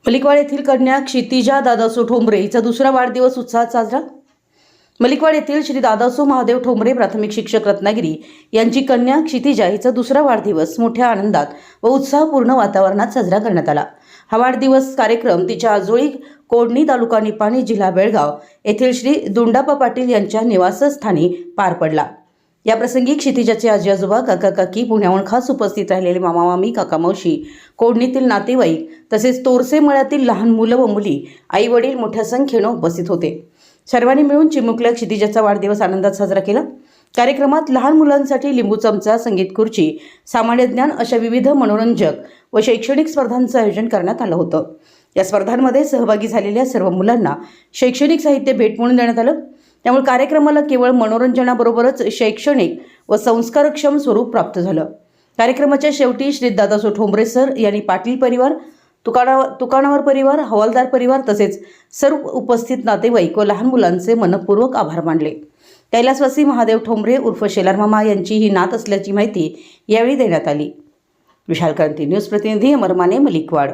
मलिकवाड येथील कन्या क्षितिजा दादासो ठोंबरे हिचा दुसरा वाढदिवस उत्साहात साजरा। मलिकवाड येथील श्री दादासो महादेव ठोंबरे प्राथमिक शिक्षक रत्नागिरी यांची कन्या क्षितिजा हिचा दुसरा वाढदिवस मोठ्या आनंदात व उत्साहपूर्ण वातावरणात साजरा करण्यात आला। हा वाढदिवस कार्यक्रम तिच्या आजोळी कोडणी तालुका निपाणी जिल्हा बेळगाव येथील श्री दुंडाप्पा पाटील यांच्या निवासस्थानी पार पडला। या प्रसंगी क्षितिजाचे आजी आजोबा, काका काकी, पुण्याहून खास उपस्थित राहिलेले मामा मामी, काका मावशी, कोडणीतील नातेवाईक तसेच तोरसे मळ्यातील लहान मुलं व मुली, आई वडील मोठ्या संख्येने उपस्थित होते। सर्वांनी मिळून चिमुकल्या क्षितिजाचा वाढदिवस आनंदात साजरा केला। कार्यक्रमात लहान मुलांसाठी लिंबू चमचा, संगीत खुर्ची, सामान्य ज्ञान अशा विविध मनोरंजक व शैक्षणिक स्पर्धांचं आयोजन करण्यात आलं होतं। या स्पर्धांमध्ये सहभागी झालेल्या सर्व मुलांना शैक्षणिक साहित्य भेट म्हणून देण्यात आलं। त्यामुळे कार्यक्रमाला केवळ मनोरंजनाबरोबरच शैक्षणिक व संस्कारक्षम स्वरूप प्राप्त झालं। कार्यक्रमाच्या शेवटी श्री दादासो ठोंबरे सर यांनी पाटील परिवार, तुकाणवर परिवार, हवालदार परिवार तसेच सर्व उपस्थित नातेवाईक व लहान मुलांचे मनपूर्वक आभार मानले। कैलासवासी महादेव ठोंबरे उर्फ शेलार मामा यांची ही नात असल्याची माहिती यावेळी देण्यात आली। विशाल क्रांती न्यूज प्रतिनिधी अमर माने, मलिकवाड।